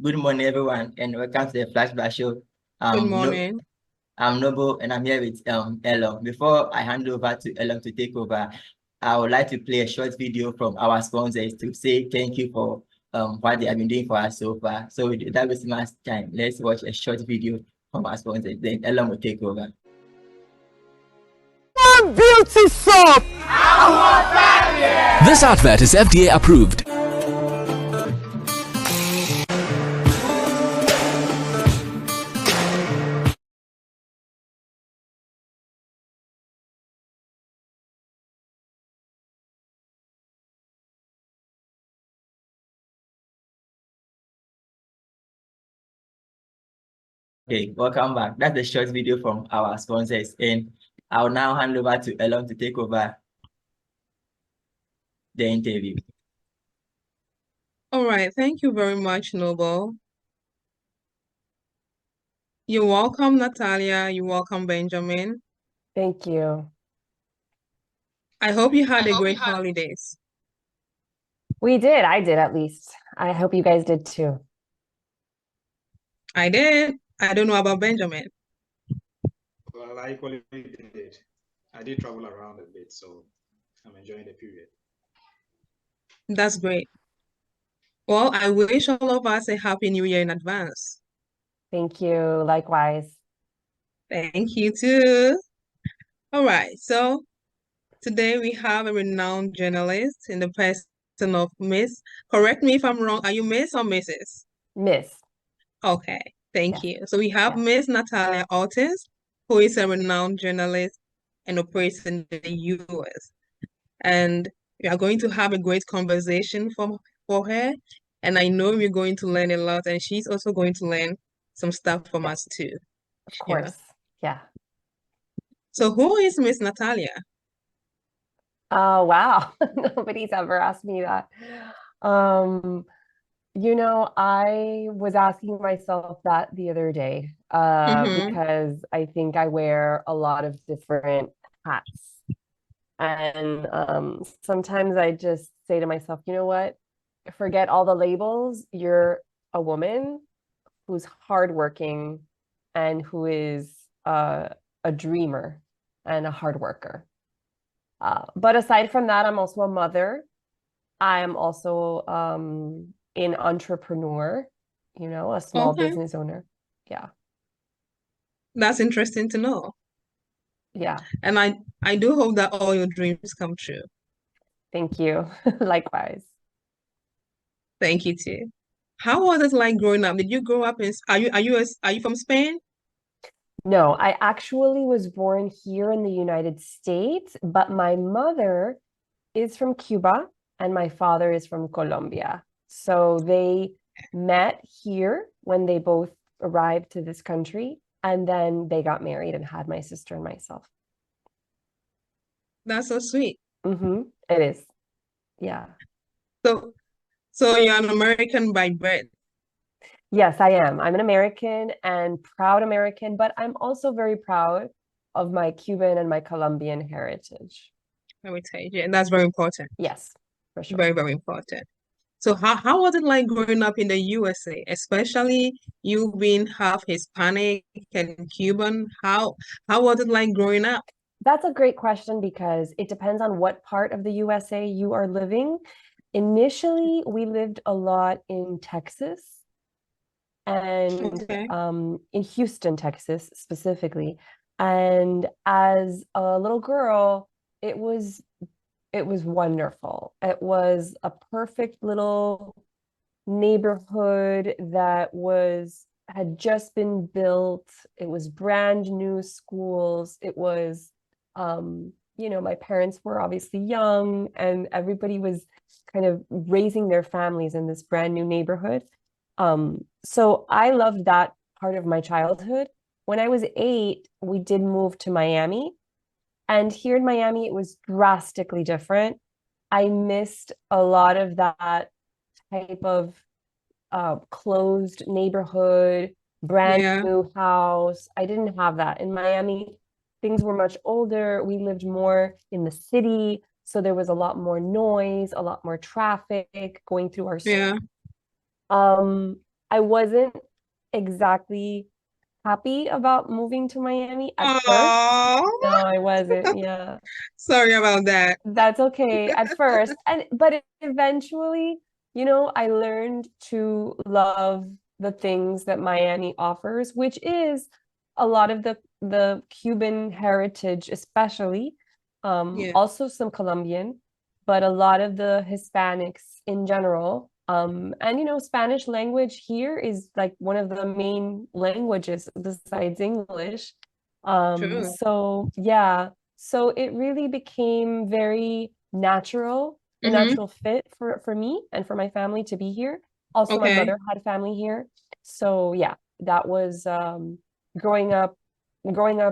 Good morning, everyone, and welcome to the Flashback Show. Good No, morning. I'm Noble, and I'm here with Elon. Before I hand over to Elon to take over, I would like to play a short video from our sponsors to say thank you for what they have been doing for us so far. So without wasting much time, let's watch a short video from our sponsors. Then Elon will take over. Beauty soap! This advert is FDA approved. Okay, welcome back. That's the short video from our sponsors, and I'll now hand over to Elon to take over the interview. All right. Thank you very much, Noble. You're welcome, Natalia. You're welcome, Benjamin. Thank you. I hope you had a great holidays. We did. I did, at least. I hope you guys did too. I did. I don't know about Benjamin. Well, I equally did. I did travel around a bit, so I'm enjoying the period. That's great. Well, I wish all of us a happy new year in advance. Thank you. Likewise. Thank you too. All right. So today we have a renowned journalist in the person of Miss. Correct me if I'm wrong. Are you Miss or Mrs.? Miss. Okay. Thank Yes. you. So we have Miss Nathalia Ortiz, who is a renowned journalist and operates in the US. And we are going to have a great conversation for her. And I know we're going to learn a lot, and she's also going to learn some stuff from us too. Of course. Yeah. So who is Miss Nathalia? Oh, wow. Nobody's ever asked me that. I was asking myself that the other day, because I think I wear a lot of different hats. And sometimes I just say to myself, you know what? Forget all the labels. You're a woman who's hardworking and who is a dreamer and a hard worker. But aside from that, I'm also a mother. I am also an entrepreneur, a small business owner. Yeah. That's interesting to know. Yeah. And I do hope that all your dreams come true. Thank you. Likewise. Thank you too. How was it like growing up? Did you grow up in, are you from Spain? No, I actually was born here in the United States, but my mother is from Cuba and my father is from Colombia. So they met here when they both arrived to this country, and then they got married and had my sister and myself. That's so sweet. It is. Yeah. So you're an American by birth. Yes, I am. I'm an American and proud American, but I'm also very proud of my Cuban and my Colombian heritage. Heritage, yeah, that's very important. Yes, for sure. Very, very important. So how was it like growing up in the USA, especially you being half Hispanic and Cuban? How was it like growing up? That's a great question because it depends on what part of the USA you are living. Initially, we lived a lot in Texas and in Houston, Texas specifically. And as a little girl, it was wonderful. It was a perfect little neighborhood that had just been built. It was brand new schools. It was, my parents were obviously young and everybody was kind of raising their families in this brand new neighborhood. So I loved that part of my childhood. When I was 8, we did move to Miami. And here in Miami, it was drastically different. I missed a lot of that type of closed neighborhood, brand new house. I didn't have that. In Miami, things were much older. We lived more in the city. So there was a lot more noise, a lot more traffic going through our street. I wasn't exactly happy about moving to Miami at first. Oh, No, I wasn't. Yeah. sorry about that. That's okay at first. But eventually, I learned to love the things that Miami offers, which is a lot of the Cuban heritage, especially, Yeah, also some Colombian, but a lot of the Hispanics in general. And Spanish language here is like one of the main languages besides English. true. So yeah, so it really became very natural, a Mm-hmm. natural fit for me and for my family to be here. Also, my Okay. mother had family here. So yeah, that was growing up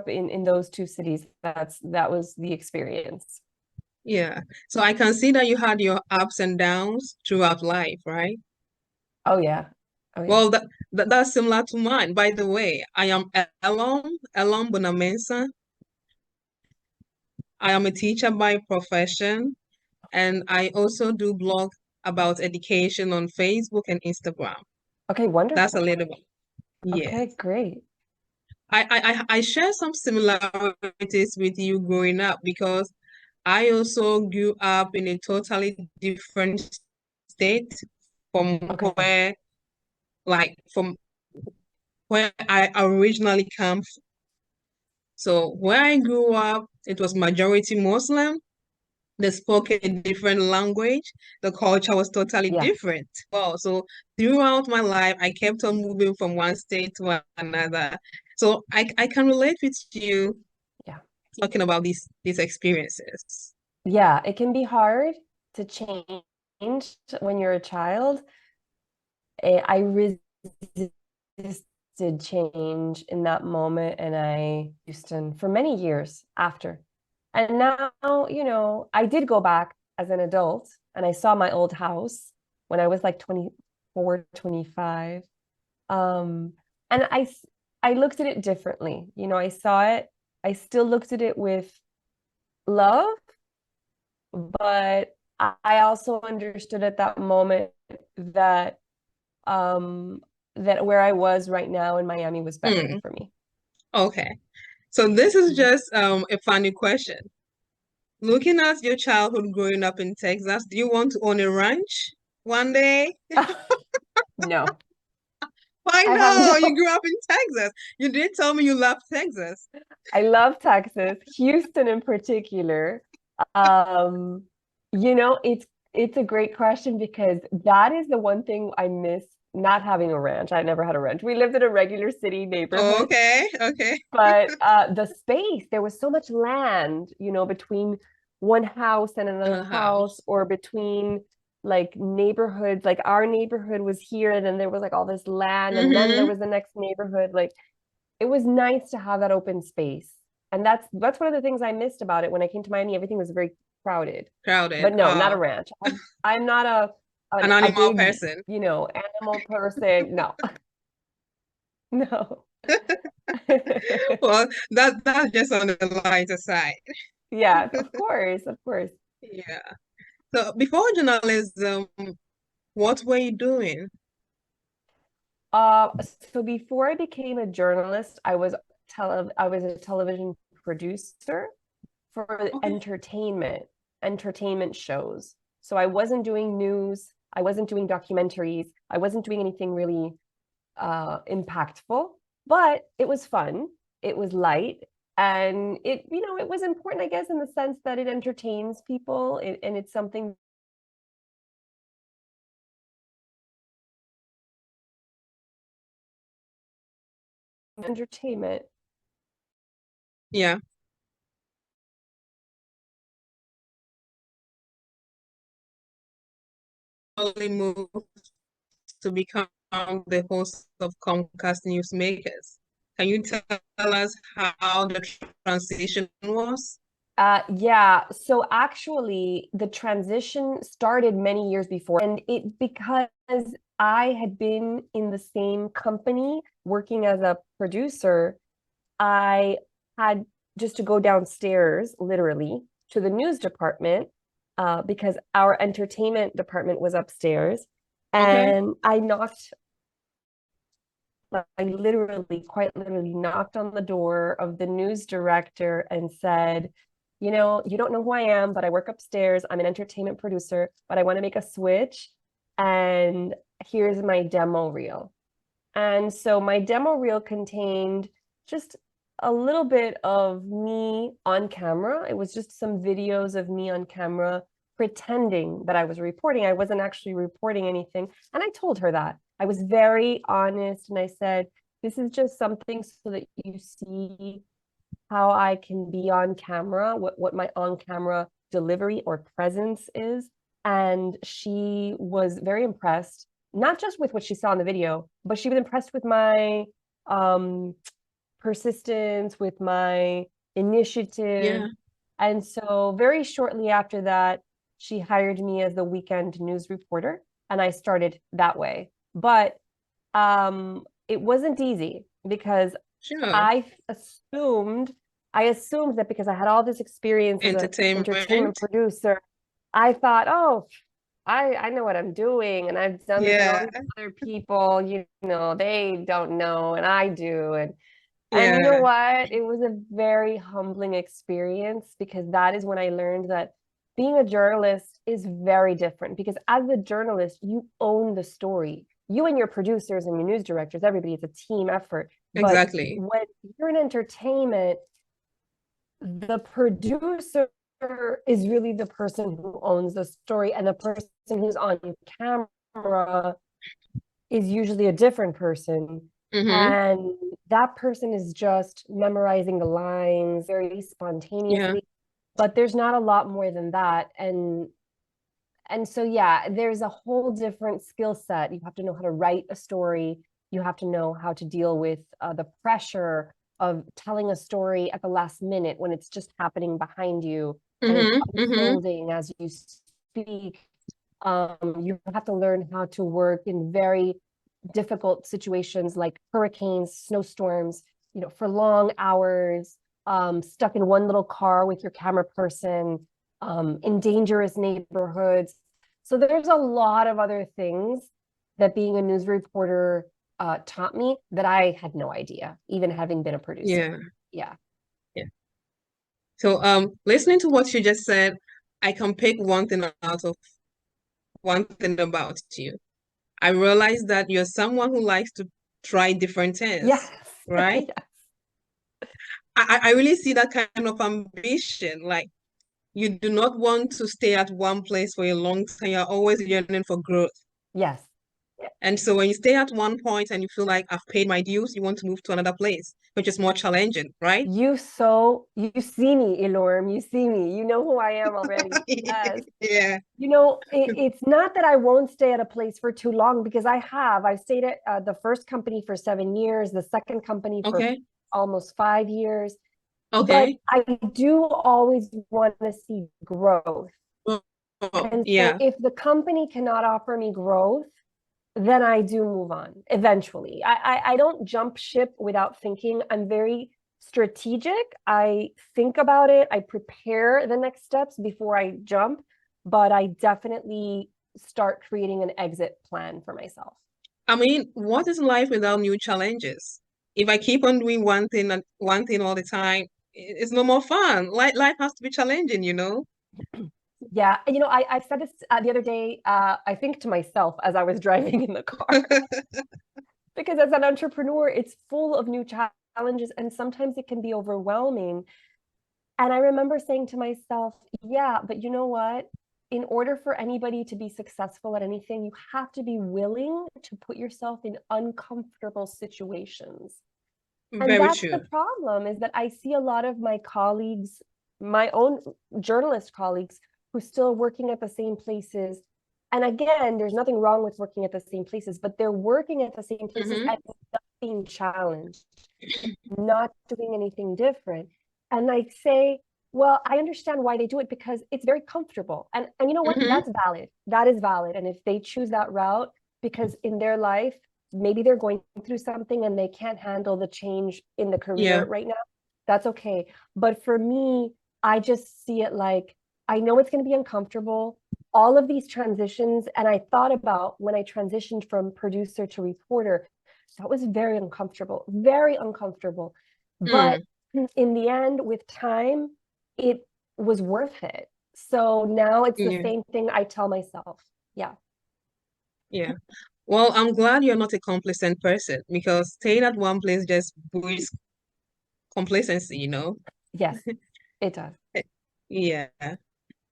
in those two cities. That was the experience. Yeah. So I can see that you had your ups and downs throughout life, right? Oh yeah. Oh yeah. Well, that's similar to mine. By the way, I am Elon Bonamensa. I am a teacher by profession, and I also do blog about education on Facebook and Instagram. Okay, That's a wonderful. little bit. Yeah. Okay, great. I share some similarities with you growing up because I also grew up in a totally different state from Okay. where, from where I originally come. So where I grew up, it was majority Muslim. They spoke a different language. The culture was totally Yeah. different. Well, so throughout my life, I kept on moving from one state to another. So I can relate with you Yeah. talking about these experiences. Yeah, it can be hard to change when you're a child. I resisted change in that moment, and I Houston for many years after. And now, I did go back as an adult and I saw my old house when I was like 24, 25. And I looked at it differently. I saw it, I still looked at it with love, but I also understood at that moment that that where I was right now in Miami was better Hmm. for me. Okay. So this is Mhm. just a funny question. Looking at your childhood growing up in Texas, do you want to own a ranch one day? No, Why I have no? no. You grew up in Texas. You did tell me you love Texas. I love Texas, Houston in particular. Um, it's a great question because that is the one thing I miss not having a ranch. I never had a ranch. We lived in a regular city Oh, neighborhood, okay, okay. but the space, there was so much land, between one house and another house, House. or between like neighborhoods. Like our neighborhood was here, and then there was like all this land, and then there Mm-hmm. was the next neighborhood. Like it was nice to have that open space. And that's one of the things I missed about it when I came to Miami. Everything was very crowded. Crowded. But no, not a ranch. I'm not An a animal big, person. animal person. No. No. Well, that's just on the lighter side. Yeah, of course, of course. Yeah. So before journalism, what were you doing? Uh, so before I became a journalist, I was a television producer for Okay. entertainment shows. So I wasn't doing news, I wasn't doing documentaries, I wasn't doing anything really impactful, but it was fun, it was light, and it was important, I guess, in the sense that it entertains people, and it's something entertainment. Yeah. Only moved to become the host of Comcast Newsmakers. Can you tell us how the transition was? Yeah, so actually the transition started many years before, and it because I had been in the same company working as a producer, I had just to go downstairs, literally, to the news department, because our entertainment department was upstairs. Okay. And I knocked Like, I literally, quite literally knocked on the door of the news director and said, you know, you don't know who I am, but I work upstairs. I'm an entertainment producer, but I want to make a switch. And here's my demo reel. And so my demo reel contained just a little bit of me on camera. It was just some videos of me on camera pretending that I was reporting. I wasn't actually reporting anything. And I told her that. I was very honest and I said, this is just something so that you see how I can be on camera, what my on-camera delivery or presence is. And she was very impressed, not just with what she saw in the video, but she was impressed with my persistence, with my initiative. Yeah. And so very shortly after that, she hired me as the weekend news reporter, and I started that way. But it wasn't easy because Sure. I assumed that because I had all this experience as an Entertainment. entertainment producer, I thought, oh, I know what I'm doing, and I've done this, and all Yeah. these other people, you know, they don't know, and I do. And you know Yeah. what? It was a very humbling experience because that is when I learned that being a journalist is very different, because as a journalist, you own the story. You and your producers and your news directors, everybody, it's a team effort. But Exactly. when you're in entertainment, the producer is really the person who owns the story, and the person who's on camera is usually a different person. Mm-hmm. And that person is just memorizing the lines very spontaneously. But there's not a lot more than that. And so, yeah, there's a whole different skill set. You have to know how to write a story. You have to know how to deal with the pressure of telling a story at the last minute when it's just happening behind you and it's unfolding as you speak. You have to learn how to work in very difficult situations like hurricanes, snowstorms, you know, for long hours, stuck in one little car with your camera person, in dangerous neighborhoods. So there's a lot of other things that being a news reporter taught me that I had no idea, even having been a producer. Yeah. So listening to what you just said, I can pick one thing about you. I realized that you're someone who likes to try different things. Yes. Right? Yes. I really see that kind of ambition. Like, you do not want to stay at one place for a long time. You're always yearning for growth. Yes. And so when you stay at one point and you feel like I've paid my dues, you want to move to another place, which is more challenging, right? You see me, Ilorm. You see me. You know who I am already. Yes. Yeah. You know, it's not that I won't stay at a place for too long, because I've stayed at the first company for 7 years, the second company for almost 5 years. Okay. But I do always want to see growth. And so if the company cannot offer me growth, then I do move on eventually. I don't jump ship without thinking. I'm very strategic. I think about it. I prepare the next steps before I jump, but I definitely start creating an exit plan for myself. I mean, what is life without new challenges? If I keep on doing one thing all the time, it's no more fun. Life has to be challenging, you know? Yeah, you know, I said this the other day, I think to myself as I was driving in the car, because as an entrepreneur, it's full of new challenges and sometimes it can be overwhelming. And I remember saying to myself, yeah, but you know what? In order for anybody to be successful at anything, you have to be willing to put yourself in uncomfortable situations. And that's the problem, is that I see a lot of my colleagues, my own journalist colleagues, who still working at the same places. And again, there's nothing wrong with working at the same places, but they're working at the same places and not being challenged, not doing anything different. And I say, well, I understand why they do it, because it's very comfortable. And you know what? That's valid. That is valid. And if they choose that route because in their life, maybe they're going through something and they can't handle the change in the career right now, that's okay. But for me, I just see it like, I know it's going to be uncomfortable, all of these transitions. And I thought about when I transitioned from producer to reporter, So it was very uncomfortable, very uncomfortable. But in the end, with time, it was worth it. So now it's the Yeah. same thing I tell myself. Yeah. Yeah. Well, I'm glad you're not a complacent person because staying at one place just breeds complacency, you know? Yes, it does. Yeah.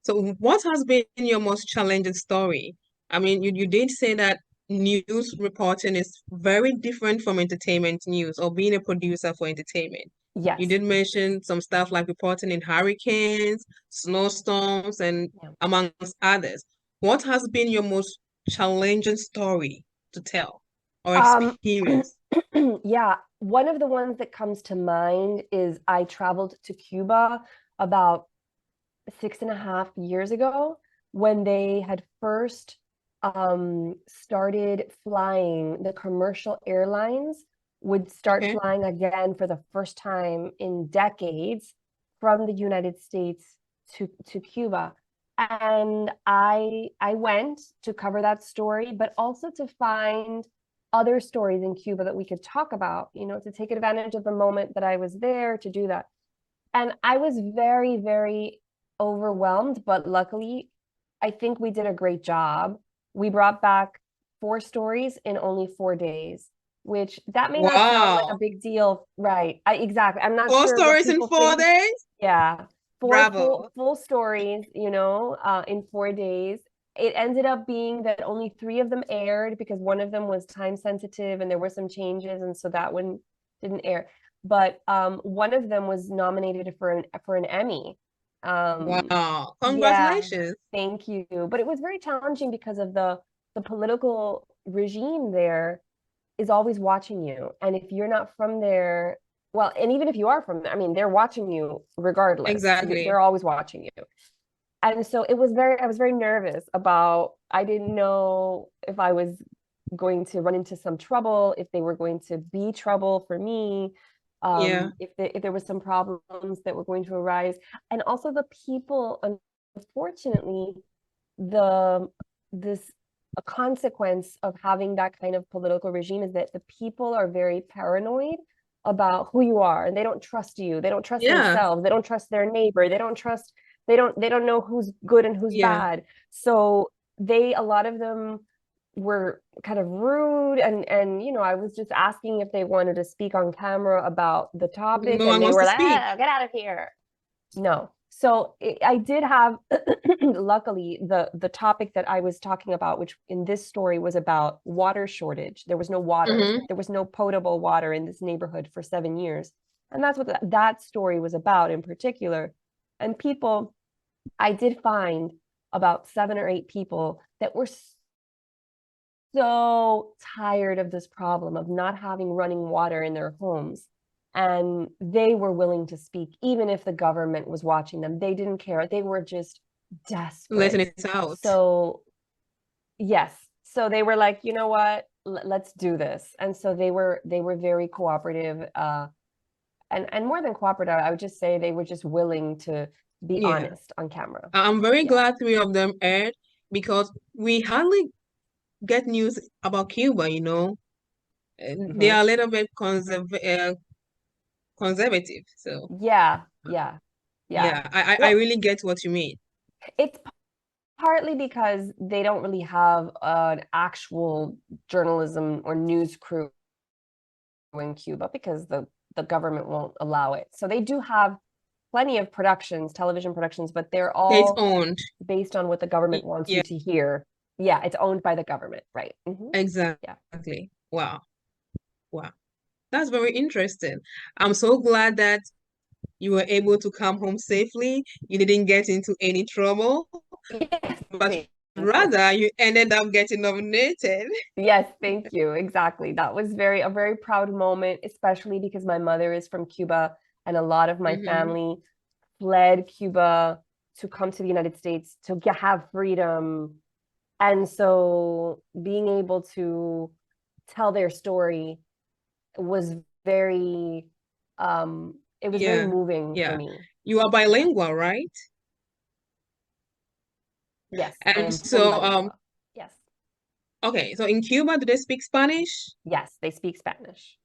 So what has been your most challenging story? I mean, you did say that news reporting is very different from entertainment news or being a producer for entertainment. You Yes. did mention some stuff like reporting in hurricanes, snowstorms, and Yeah. amongst others. What has been your most challenging story to tell or experience? Yeah, one of the ones that comes to mind is I traveled to Cuba about 6.5 years ago when they had first started flying. The commercial airlines would start Okay. flying again for the first time in decades from the United States to Cuba. And I went to cover that story, but also to find other stories in Cuba that we could talk about, you know, to take advantage of the moment that I was there to do that. And I was very, very overwhelmed, but luckily, I think we did a great job. We brought back 4 stories in only 4 days, which that may not sound like a Wow. big deal, right? Exactly. I'm not 4 sure what stories in people 4 think. days? Yeah, four Bravo. full stories, you know, in 4 days. It ended up being that only 3 of them aired because one of them was time sensitive and there were some changes, and so that one didn't air. But one of them was nominated for an Emmy. Wow. Yeah, Congratulations. thank you. But it was very challenging because of the political regime there is always watching you. And if you're not from there, well, and even if you are from there, I mean, they're watching you regardless. Exactly. They're always watching you. And so I was very nervous about, I didn't know if I was going to run into some trouble, if they were going to be trouble for me, Yeah. if there was some problems that were going to arise. And also the people, unfortunately, this a consequence of having that kind of political regime is that the people are very paranoid about who you are, and they don't trust you. They don't trust Yeah. themselves. They don't trust their neighbor. They don't know who's good and who's Yeah. bad. So a lot of them were kind of rude, and you know, I was just asking if they wanted to speak on camera about the topic, No and one they wants were to like, speak. get out of here. No. So I did have, luckily, the topic that I was talking about, which in this story was about water shortage. There was no water. There was no potable water in this neighborhood for 7 years. And that's what that story was about in particular. And people, I did find about 7 or 8 people that were so tired of this problem of not having running water in their homes. And they were willing to speak, even if the government was watching them. They didn't care. They were just Letting desperate. it out. So, yes. So they were like, you know what? Let's do this. And so they were very cooperative. And more than cooperative, I would just say they were just willing to be Yeah. honest on camera. I'm very Yeah. glad 3 of them aired because we hardly get news about Cuba, you know. They are a little bit conservative. So Yeah. Yeah. Yeah. yeah, I Well, really get what you mean. it's partly because they don't really have an actual journalism or news crew in Cuba because the government won't allow it. So they do have plenty of productions, television productions, but they're It's all owned. based on what the government wants Yeah, you to hear. Yeah, it's owned by the government, right? Yeah. exactly. Wow. Wow. That's very interesting. I'm so glad that you were able to come home safely. You didn't get into any trouble, Yes, but thank you. rather you ended up getting nominated. Yes, thank you. Exactly. That was a very proud moment, especially because my mother is from Cuba and a lot of my family fled Cuba to come to the United States to have freedom. And so being able to tell their story was very it was very Yeah, moving for yeah. me. You are Yeah. bilingual, right? Yes, I And am fully so bilingual. Yes. Okay, so in Cuba, do they speak Spanish? Yes, they speak Spanish.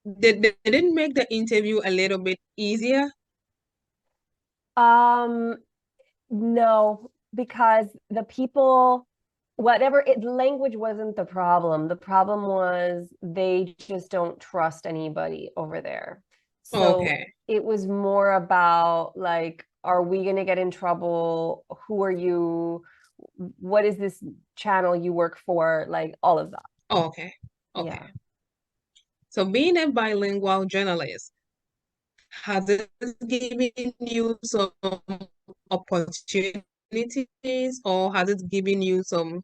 They didn't make the interview a little bit easier? No, because the people, language wasn't the problem. The problem was they just don't trust anybody over there. So Okay. it was more about like, are we going to get in trouble? Who are you? What is this channel you work for? Like all of that. Okay. Yeah. Okay. So being a bilingual journalist, has it given you some opportunities or has it given you some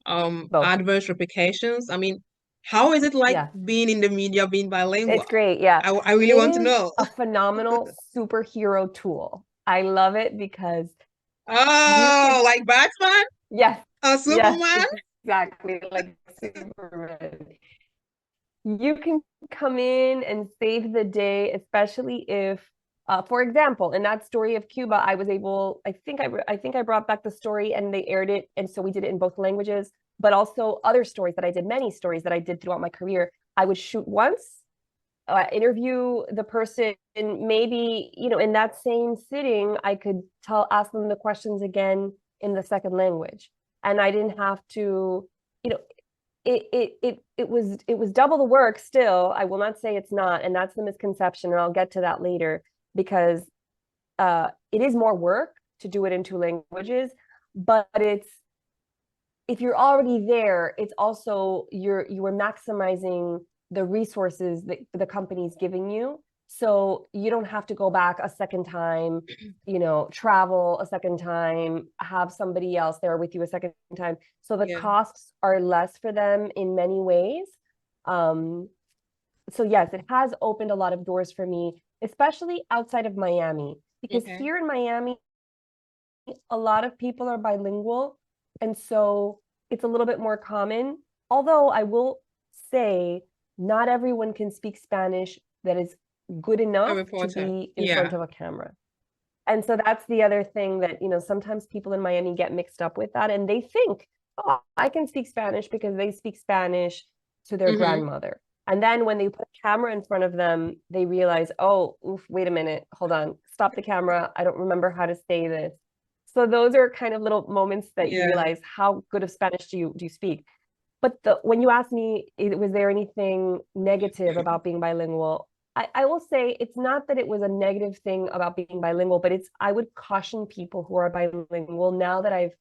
Both. adverse repercussions? I mean, how is it like Yeah. being in the media, being bilingual? It's great. Yeah. I really It want to is know. a phenomenal superhero tool. I love it because you Oh, can, like Batman yes, or yes, Superman? exactly, like Superman. You can come in and save the day, especially if, for example, in that story of Cuba, I was able, I think I brought back the story and they aired it, and so we did it in both languages. But also other stories that I did, many stories that I did throughout my career, I would shoot once, interview the person, and maybe, in that same sitting, I could ask them the questions again in the second language, and I didn't have to, you know, it was double the work still. I will not say it's not, and that's the misconception, and I'll get to that later, because it is more work to do it in two languages, but if you're already there, it's also you are maximizing the resources that the company's giving you. So you don't have to go back a second time, travel a second time, have somebody else there with you a second time. So the costs are less for them in many ways. So yes, it has opened a lot of doors for me, especially outside of Miami, because here in Miami, a lot of people are bilingual, and so it's a little bit more common. Although I will say, not everyone can speak Spanish that is good enough to be in front of a camera. And so that's the other thing that, sometimes people in Miami get mixed up with that, and they think, oh, I can speak Spanish because they speak Spanish to their grandmother. And then when they put a camera in front of them, they realize, oh, oof, wait a minute, hold on, stop the camera. I don't remember how to say this. So those are kind of little moments that you realize, how good of Spanish do you speak? But when you ask me, was there anything negative about being bilingual? I will say it's not that it was a negative thing about being bilingual, but I would caution people who are bilingual, now that I've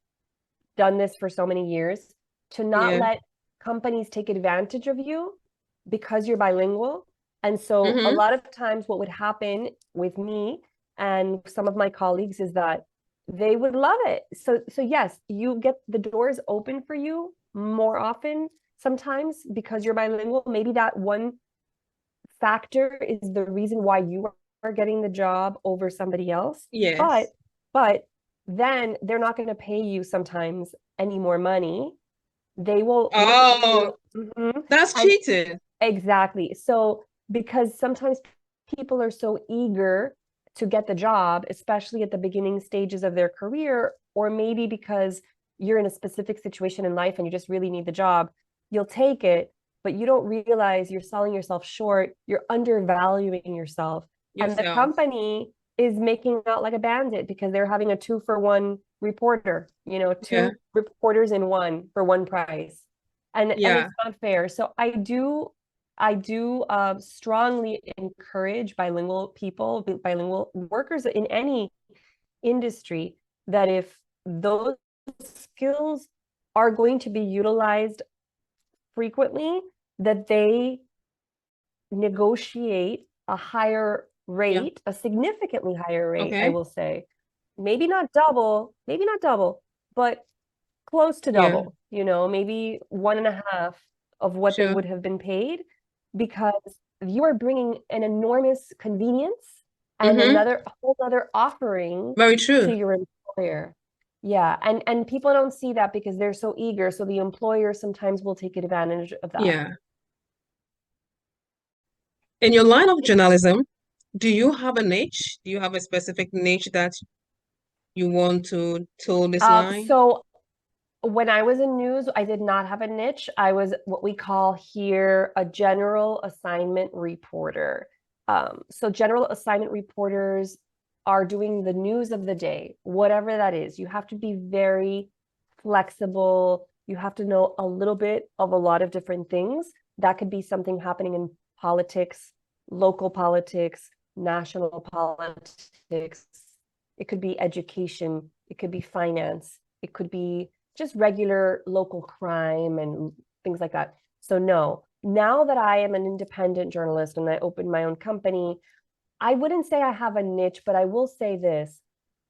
done this for so many years, to not let companies take advantage of you because you're bilingual. And so a lot of times what would happen with me and some of my colleagues is that they would love it. So yes, you get the doors open for you more often sometimes because you're bilingual. Maybe that one factor is the reason why you are getting the job over somebody else. Yes. But then they're not going to pay you sometimes any more money. They will. Oh, that's cheating. Exactly. So because sometimes people are so eager to get the job, especially at the beginning stages of their career, or maybe because you're in a specific situation in life and you just really need the job, you'll take it, but you don't realize you're selling yourself short, you're undervaluing yourself. And the company is making out like a bandit because they're having a 2-for-1 reporter, two reporters in one for one price. And it's not fair. So I do strongly encourage bilingual people, bilingual workers in any industry, that if those skills are going to be utilized frequently, that they negotiate a higher rate, a significantly higher rate, I will say. Maybe not double, but close to double, maybe 1.5 of what they would have been paid, because you are bringing an enormous convenience and a whole other offering to your employer. Yeah, and people don't see that because they're so eager, so the employer sometimes will take advantage of that. Yeah. In your line of journalism, do you have a niche? Do you have a specific niche that you want to tell this line? So when I was in news, I did not have a niche. I was what we call here a general assignment reporter. So general assignment reporters are doing the news of the day, whatever that is. You have to be very flexible. You have to know a little bit of a lot of different things. That could be something happening in politics, local politics, national politics. It could be education. It could be finance. It could be just regular local crime and things like that. So no, now that I am an independent journalist and I opened my own company, I wouldn't say I have a niche, but I will say this.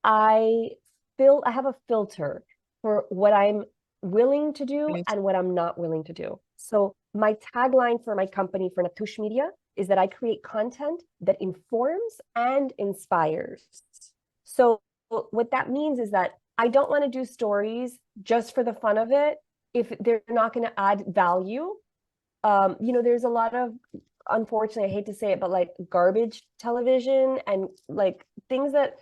I have a filter for what I'm willing to do and what I'm not willing to do. So my tagline for my company, for NATUSH Media, is that I create content that informs and inspires. So what that means is that I don't want to do stories just for the fun of it if they're not going to add value. There's a lot of, unfortunately, I hate to say it, but like garbage television and like things that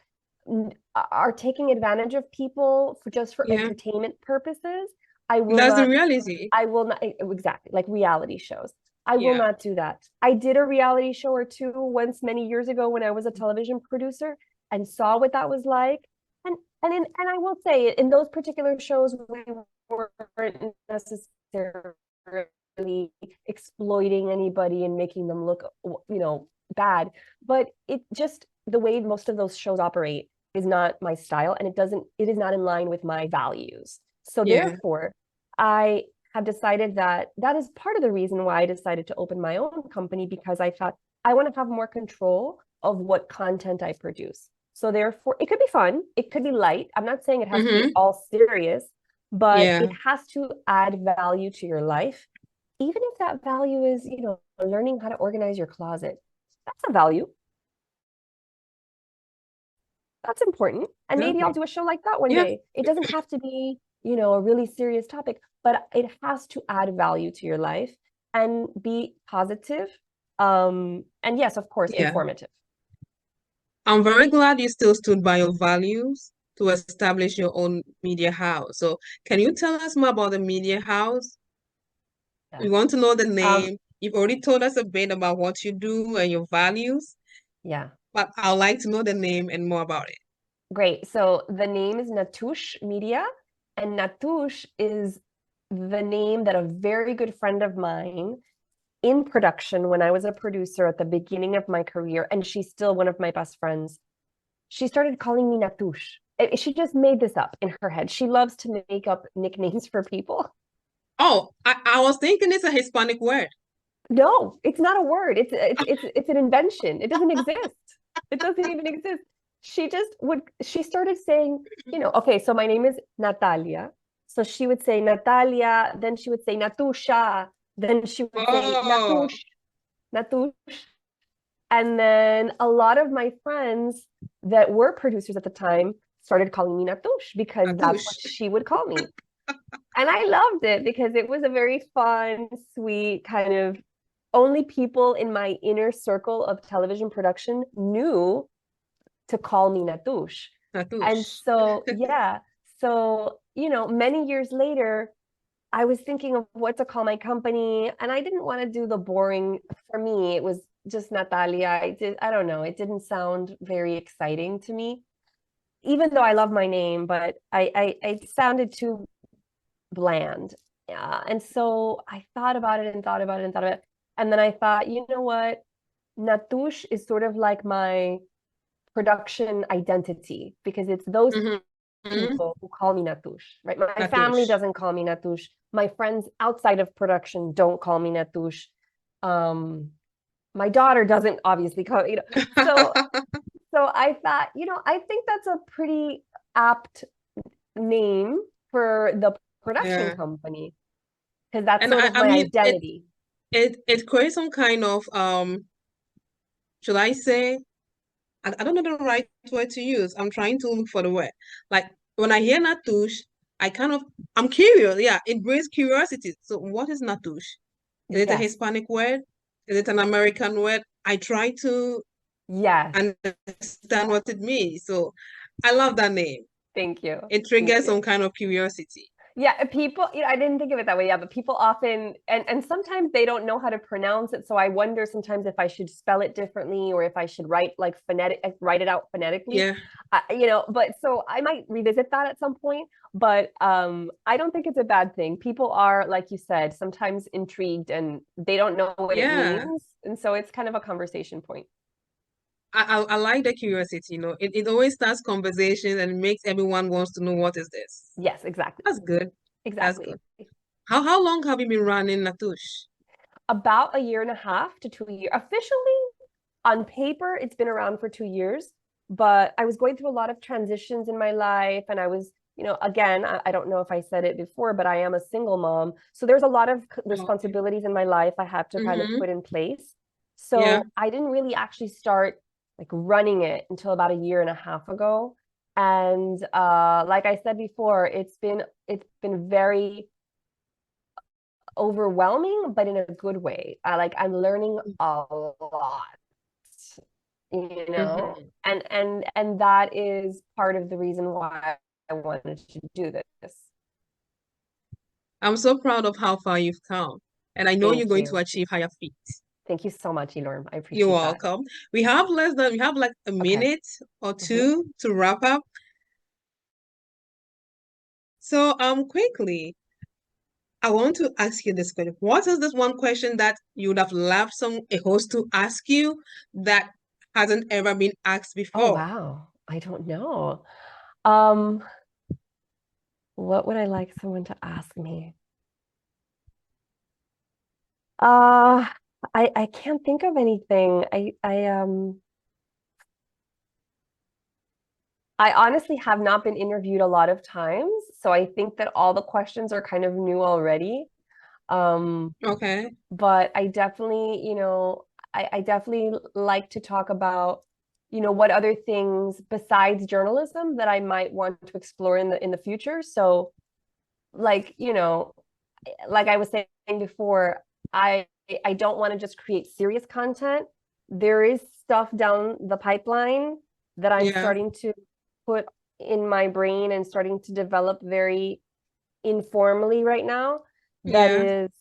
are taking advantage of people for entertainment purposes. That's the reality. I will not, exactly, like reality shows. I will not do that. I did a reality show or two once many years ago when I was a television producer and saw what that was like. And I will say, in those particular shows, we weren't necessarily exploiting anybody and making them look, bad. But it just, the way most of those shows operate is not my style, and it is not in line with my values. So therefore, I have decided that is part of the reason why I decided to open my own company, because I thought I want to have more control of what content I produce. So therefore, it could be fun, it could be light. I'm not saying it has to be all serious, but it has to add value to your life. Even if that value is, learning how to organize your closet, that's a value. That's important. And maybe I'll do a show like that one day. It doesn't have to be, a really serious topic, but it has to add value to your life and be positive. And yes, of course, informative. I'm very glad you still stood by your values to establish your own media house. So can you tell us more about the media house? We want to know the name. You've already told us a bit about what you do and your values. Yeah. But I'd like to know the name and more about it. Great. So the name is NATUSH Media, and NATUSH is the name that a very good friend of mine in production, when I was a producer at the beginning of my career, and she's still one of my best friends, she started calling me NATUSH. She just made this up in her head. She loves to make up nicknames for people. Oh, I was thinking it's a Hispanic word. No, it's not a word. It's an invention. It doesn't exist. It doesn't even exist. She started saying, okay, so my name is Nathalia. So she would say Nathalia, then she would say Natusha, then she would say Natush. And then a lot of my friends that were producers at the time started calling me Natush because that's what she would call me. And I loved it because it was a very fun, sweet kind of, only people in my inner circle of television production knew to call me Natush. And so, many years later, I was thinking of what to call my company, and I didn't want to do the boring. For me, it was just Nathalia. I don't know. It didn't sound very exciting to me, even though I love my name, but it sounded too bland. And so I thought about it and thought about it and thought about it. And then I thought, you know what? NATUSH is sort of like my production identity, because it's those people who call me NATUSH, right? My family doesn't call me NATUSH. My friends outside of production don't call me NATUSH. My daughter doesn't obviously call, So I thought, I think that's a pretty apt name for the production company, because that's sort of my identity. It creates some kind of should I say, I don't know the right word to use. I'm trying to look for the word. Like when I hear Natush, I'm curious. Yeah, it brings curiosity. So what is Natush? Is it a Hispanic word? Is it an American word? I try to understand what it means. So I love that name. Thank you. It triggers some kind of curiosity. Yeah, people, I didn't think of it that way. Yeah, but people often, and sometimes they don't know how to pronounce it. So I wonder sometimes if I should spell it differently or if I should write it out phonetically. Yeah. But so I might revisit that at some point. But I don't think it's a bad thing. People are, like you said, sometimes intrigued and they don't know what it Yeah. means. And so it's kind of a conversation point. I like the curiosity, it always starts conversations and makes everyone wants to know what is this. Yes, exactly. That's good. That's Exactly. good. How long have you been running Natush? About 1.5 to 2 years. Officially, on paper, it's been around for 2 years, but I was going through a lot of transitions in my life. And I was, again, I don't know if I said it before, but I am a single mom. So there's a lot of responsibilities in my life I have to kind of put in place. So Yeah. I didn't really actually start like running it until about 1.5 years ago. And like I said before, it's been very overwhelming, but in a good way. I'm learning a lot, and that is part of the reason why I wanted to do this. I'm so proud of how far you've come, and I know Thank you're going to you. achieve higher feats. Thank you so much, Elorm. I appreciate You're that. welcome. We have like a minute or two to wrap up. So quickly, I want to ask you this question. What is this one question that you would have loved a host to ask you that hasn't ever been asked before? Oh, wow. I don't know. What would I like someone to ask me? I can't think of anything. I honestly have not been interviewed a lot of times, so I think that all the questions are kind of new already. Okay. But I definitely, I definitely like to talk about, what other things besides journalism that I might want to explore in the future. So, like, like I was saying before, I don't want to just create serious content. There is stuff down the pipeline that I'm starting to put in my brain and starting to develop very informally right now that is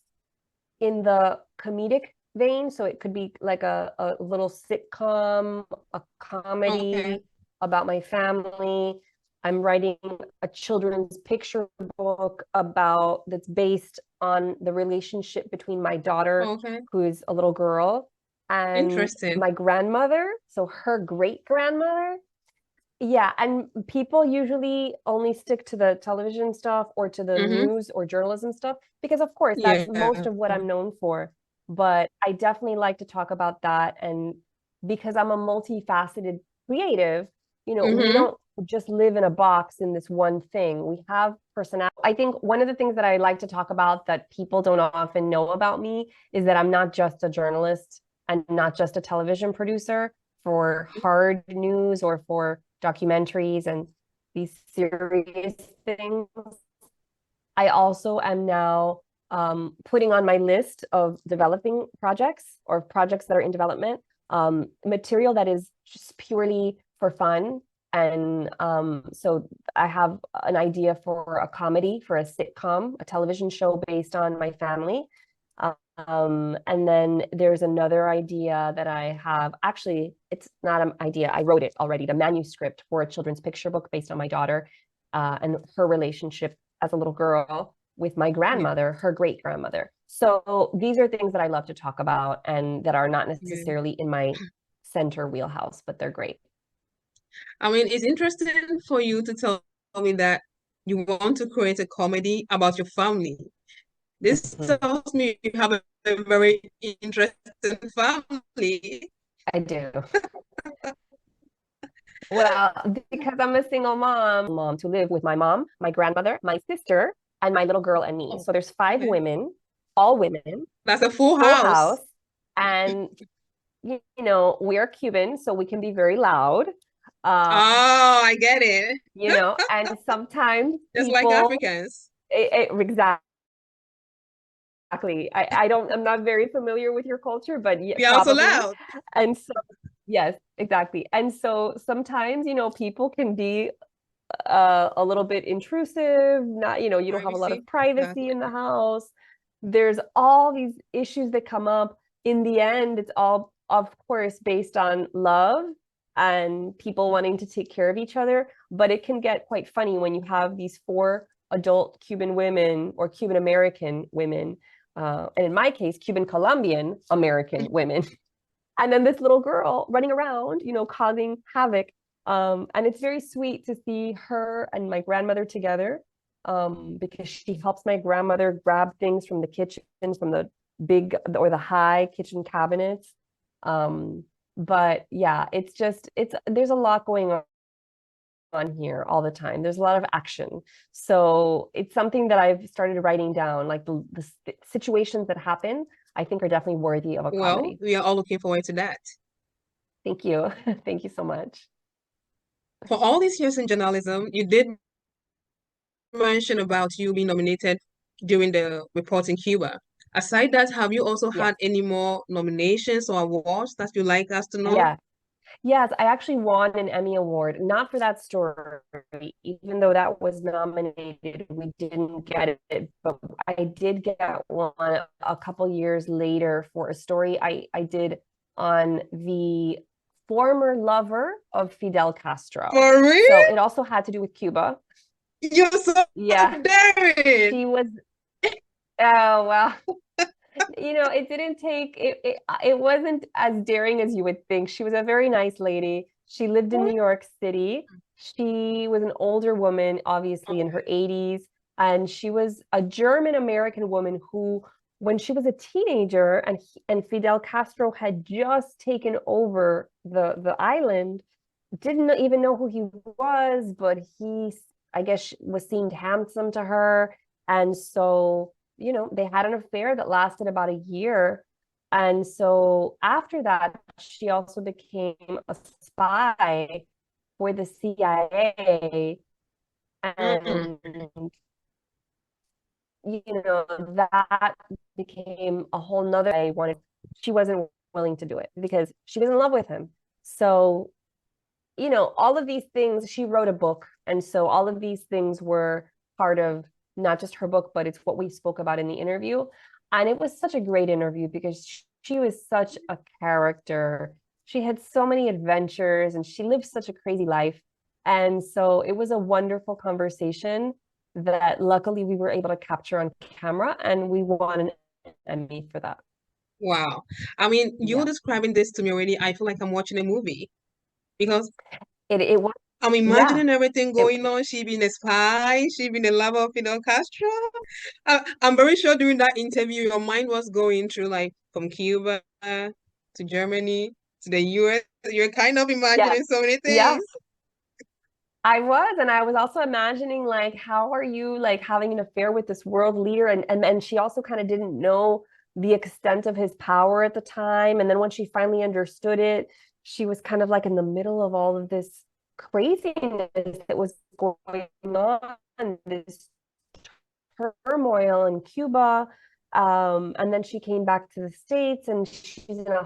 in the comedic vein. So it could be like a little sitcom, a comedy about my family. I'm writing a children's picture book that's based on the relationship between my daughter, who's a little girl, and my grandmother, so her great grandmother. Yeah, and people usually only stick to the television stuff or to the news or journalism stuff because, of course, that's most of what I'm known for. But I definitely like to talk about that. And because I'm a multifaceted creative, we don't just live in a box in this one thing. We have personality. I think one of the things that I like to talk about that people don't often know about me is that I'm not just a journalist and not just a television producer for hard news or for documentaries and these serious things. I also am now putting on my list of developing projects or projects that are in development, material that is just purely for fun. And so I have an idea for a comedy, for a sitcom, a television show based on my family. And then there's another idea that I have. Actually, it's not an idea. I wrote it already, the manuscript for a children's picture book based on my daughter and her relationship as a little girl with my grandmother, her great grandmother. So these are things that I love to talk about and that are not necessarily in my center wheelhouse, but they're great. I mean, it's interesting for you to tell me that you want to create a comedy about your family. This tells me you have a very interesting family. I do. Well, because I'm a single mom to live with my mom, my grandmother, my sister, and my little girl and me. So there's 5 women, all women. That's a full house. And, we're Cuban, so we can be very loud. Oh, I get it. And sometimes just like Africans. Exactly. I'm not very familiar with your culture, but we are also loud. And so, yes, exactly. And so sometimes, people can be a little bit intrusive, not, you don't have a lot of privacy in the house. There's all these issues that come up. In the end, it's all, of course, based on love and people wanting to take care of each other. But it can get quite funny when you have these 4 adult Cuban women or Cuban American women, and in my case, Cuban Colombian American women, and then this little girl running around, causing havoc. And it's very sweet to see her and my grandmother together, because she helps my grandmother grab things from the kitchen, from the big or the high kitchen cabinets. But yeah, there's a lot going on here all the time. There's a lot of action. So it's something that I've started writing down, like the situations that happen, I think are definitely worthy of a comedy. Well, we are all looking forward to that. Thank you. Thank you so much. For all these years in journalism, you did mention about you being nominated during the Report in Cuba. Aside that, have you also had any more nominations or awards that you'd like us to know? Yeah. Yes, I actually won an Emmy Award, not for that story, even though that was nominated, we didn't get it, but I did get one a couple years later for a story I did on the former lover of Fidel Castro. For real? So it also had to do with Cuba. You're so daring. She was, oh, well. It didn't take it wasn't as daring as you would think. She was a very nice lady. She lived in New York City. She was an older woman, obviously in her 80s, and she was a German American woman who, when she was a teenager and Fidel Castro had just taken over the island, didn't even know who he was, but he, I guess, was seemed handsome to her, and so they had an affair that lasted about a year. And so after that, she also became a spy for the CIA. And, that became a whole nother, she wasn't willing to do it because she was in love with him. So, all of these things, she wrote a book. And so all of these things were part of not just her book, but it's what we spoke about in the interview. And it was such a great interview because she was such a character. She had so many adventures and she lived such a crazy life. And so it was a wonderful conversation that luckily we were able to capture on camera, and we won an Emmy for that. Wow. I mean, you describing this to me already, I feel like I'm watching a movie because it was. I'm imagining everything going on. She being a spy, she being a lover of Fidel Castro. I'm very sure during that interview, your mind was going through, like, from Cuba to Germany to the US. You're kind of imagining so many things. Yeah. I was, and I was also imagining, like, how are you, like, having an affair with this world leader? And she also kind of didn't know the extent of his power at the time. And then when she finally understood it, she was kind of like in the middle of all of this craziness that was going on, this turmoil in Cuba. And then she came back to the States and she's in a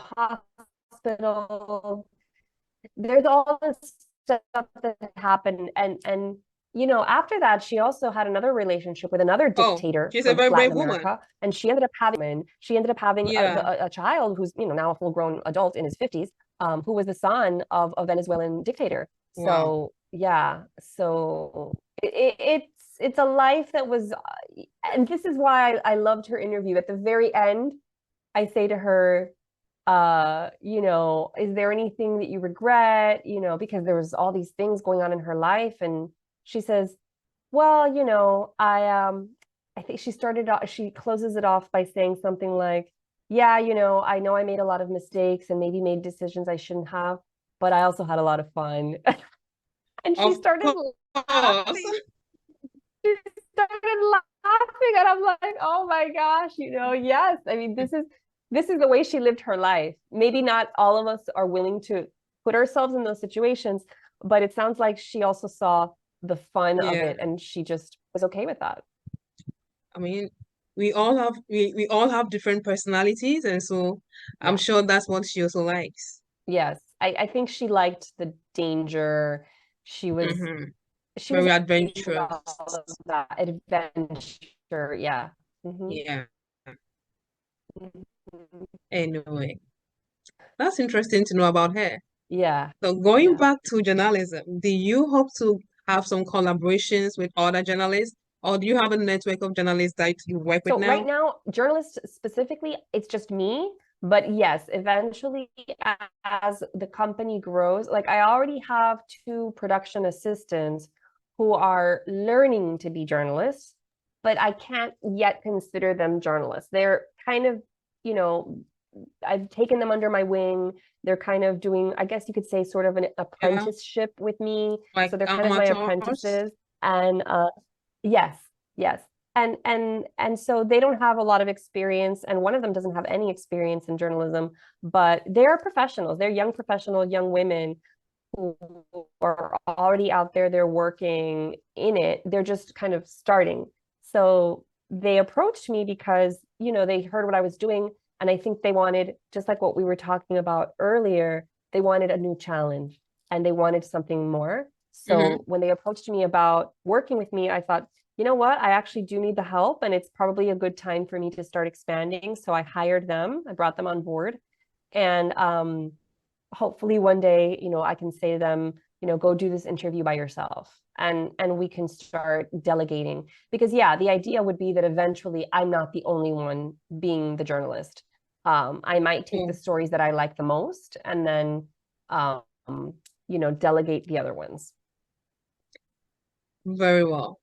hospital. There's all this stuff that happened. And after that, she also had another relationship with another dictator she's a very Latin brave America. woman. And she ended up having a child who's, now a full-grown adult in his 50s, who was the son of a Venezuelan dictator. Wow. So yeah, so it's a life that was, and this is why I loved her interview. At the very end, I say to her, is there anything that you regret? Because there was all these things going on in her life, and she says, well, I think she closes it off by saying something like, yeah, I know I made a lot of mistakes and maybe made decisions I shouldn't have, but I also had a lot of fun. And she started laughing. She started laughing, and I'm like, oh my gosh, yes. I mean, this is the way she lived her life. Maybe not all of us are willing to put ourselves in those situations, but it sounds like she also saw the fun of it, and she just was okay with that. I mean, we all have different personalities, and so I'm sure that's what she also likes. Yes, I think she liked the danger. She was she was Very okay with adventurous. all of that adventure. Yeah. Yeah. Mhm. Anyway, that's interesting to know about her. Yeah. So going Yeah. back to journalism, do you hope to have some collaborations with other journalists, or do you have a network of journalists that you work with So right now? now, journalists specifically, it's just me. But yes, eventually, as the company grows, like I already have 2 production assistants who are learning to be journalists, but I can't yet consider them journalists. They're kind of, you know, I've taken them under my wing. They're kind of doing, I guess you could say, sort of an Yeah, apprenticeship with me. like So they're kind of my amateurs. apprentices. And yes, yes. And so they don't have a lot of experience, and one of them doesn't have any experience in journalism, but they're professionals. They're young professional, young women who are already out there. They're working in it. They're just kind of starting. So they approached me because, they heard what I was doing, and I think they wanted, just like what we were talking about earlier, they wanted a new challenge and they wanted something more. So when they approached me about working with me, I thought, you know what? I actually do need the help, and it's probably a good time for me to start expanding. So I hired them, I brought them on board, and hopefully one day, I can say to them, go do this interview by yourself, and we can start delegating. Because yeah, the idea would be that eventually I'm not the only one being the journalist. I might take the stories that I like the most and then, delegate the other ones. Very well.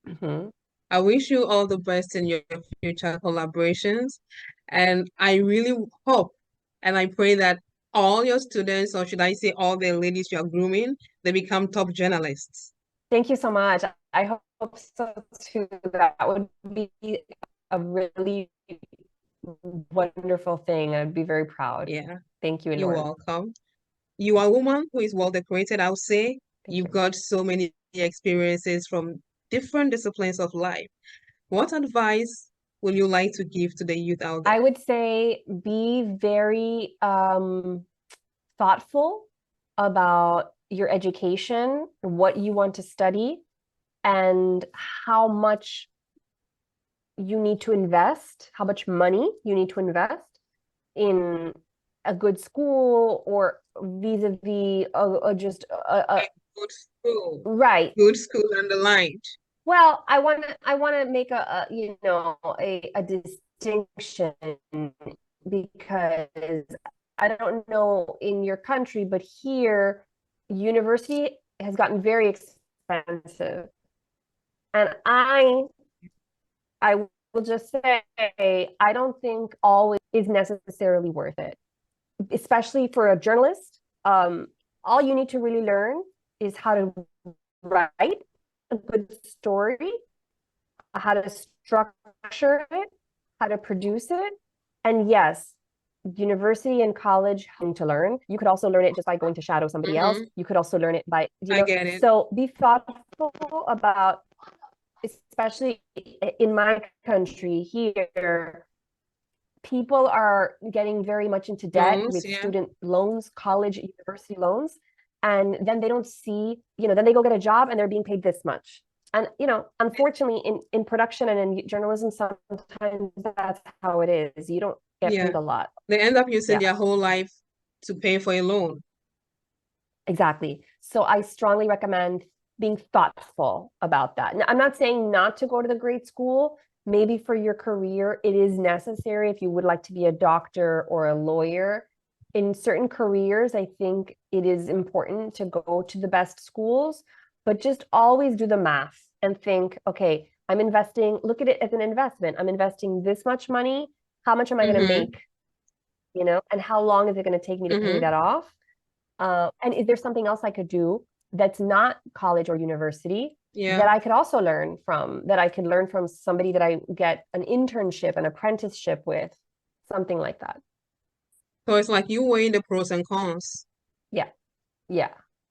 I wish you all the best in your future collaborations. And I really hope and I pray that all your students, or should I say all the ladies you are grooming, they become top journalists. Thank you so much. I hope so too. That would be a really wonderful thing. I'd be very proud. Yeah. Thank you, You're Norm. welcome. You are a woman who is well decorated, I would say. You've got so many experiences from different disciplines of life. What advice will you like to give to the youth out there? I would say be very thoughtful about your education, what you want to study, and how much you need to invest, how much money you need to invest in a good school, or vis-a-vis just a good school. Right. Good school underlined. Well, I want to make a distinction, because I don't know in your country, but here university has gotten very expensive. And I will just say, I don't think always is necessarily worth it, especially for a journalist. All you need to really learn is how to write a good story, how to structure it, how to produce it. And yes, university and college to learn. You could also learn it just by going to shadow somebody else. You could also learn it by, I get it. So be thoughtful about, especially in my country here, people are getting very much into debt with student loans, college, university loans. And then they don't see, then they go get a job and they're being paid this much. And, unfortunately in production and in journalism, sometimes that's how it is. You don't get paid a lot. They end up using their whole life to pay for a loan. Exactly. So I strongly recommend being thoughtful about that. Now, I'm not saying not to go to the great school. Maybe for your career, it is necessary if you would like to be a doctor or a lawyer. In certain careers, I think it is important to go to the best schools, but just always do the math and think, okay, I'm investing, look at it as an investment. I'm investing this much money. How much am I going to make? And how long is it going to take me to pay that off? And is there something else I could do that's not college or university that I could also learn from, that I could learn from somebody that I get an internship, an apprenticeship with, something like that. So it's like you weighing the pros and cons. Yeah. Yeah.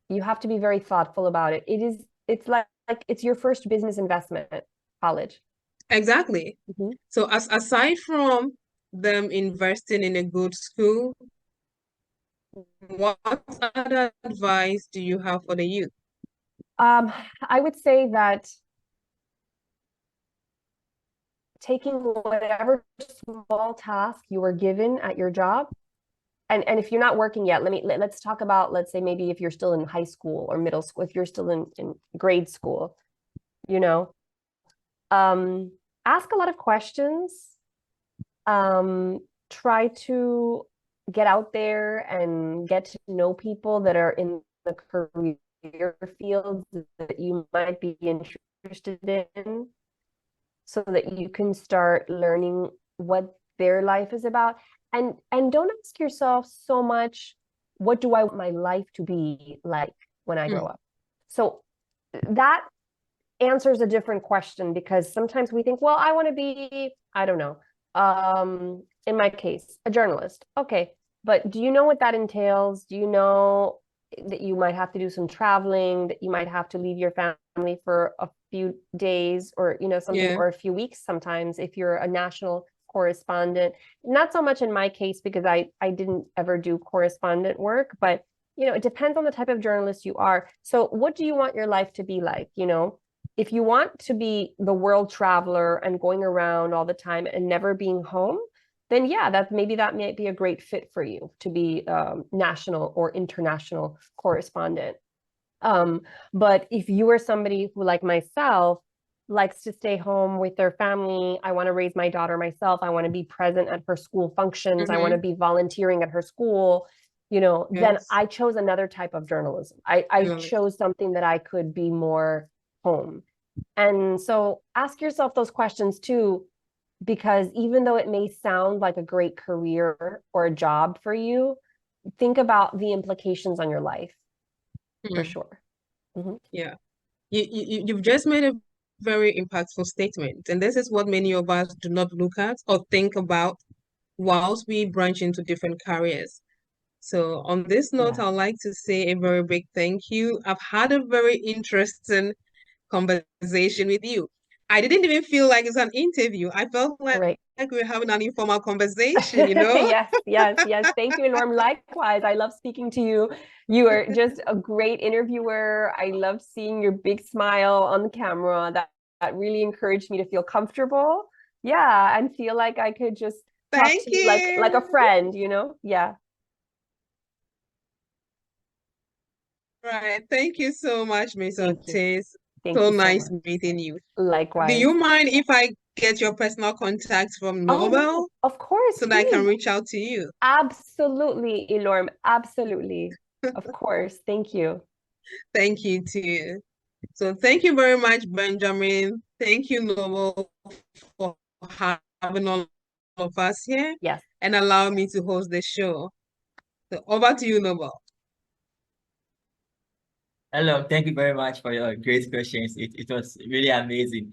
You have to be very thoughtful about it. It's like it's your first business investment at college. Exactly. So aside from them investing in a good school, what other advice do you have for the youth? I would say that taking whatever small task you were given at your job, and if you're not working yet, let's talk about, let's say maybe if you're still in high school or middle school, if you're still in grade school, you know, ask a lot of questions. Try to get out there and get to know people that are in the career fields that you might be interested in, so that you can start learning what their life is about. And don't ask yourself so much, what do I want my life to be like when I grow up? So that answers a different question, because sometimes we think, well, I want to be, I don't know, in my case, a journalist. Okay, but do you know what that entails? Do you know that you might have to do some traveling, that you might have to leave your family for a few days, or something, or a few weeks sometimes if you're a national correspondent? Not so much in my case, because I didn't ever do correspondent work, but it depends on the type of journalist you are. So what do you want your life to be like? If you want to be the world traveler and going around all the time and never being home, then yeah, that might be a great fit for you to be national or international correspondent. But if you are somebody who, like myself, likes to stay home with their family, I want to raise my daughter myself, I want to be present at her school functions, I want to be volunteering at her school, then I chose another type of journalism. I chose something that I could be more home. And so ask yourself those questions too, because even though it may sound like a great career or a job for you, think about the implications on your life for sure. Yeah. You've just made a very impactful statement. And this is what many of us do not look at or think about whilst we branch into different careers. So on this note, I'd like to say a very big thank you. I've had a very interesting conversation with you. I didn't even feel like it's an interview. I felt like we were having an informal conversation, Yes. Thank you, Norm. Likewise, I love speaking to you. You are just a great interviewer. I love seeing your big smile on the camera. That really encouraged me to feel comfortable. Yeah, and feel like I could just talk to you like a friend, Yeah. Right. Thank you so much, Ms. Ortiz. So nice meeting you. Likewise. Do you mind if I get your personal contacts from Nobel? Of course. So that I can reach out to you. Absolutely, Ilorm. Absolutely. Of course. Thank you. Thank you too. So thank you very much, Benjamin. Thank you, Nobel, for having all of us here. Yes. And allow me to host the show. So over to you, Nobel. Hello, thank you very much for your great questions. It was really amazing.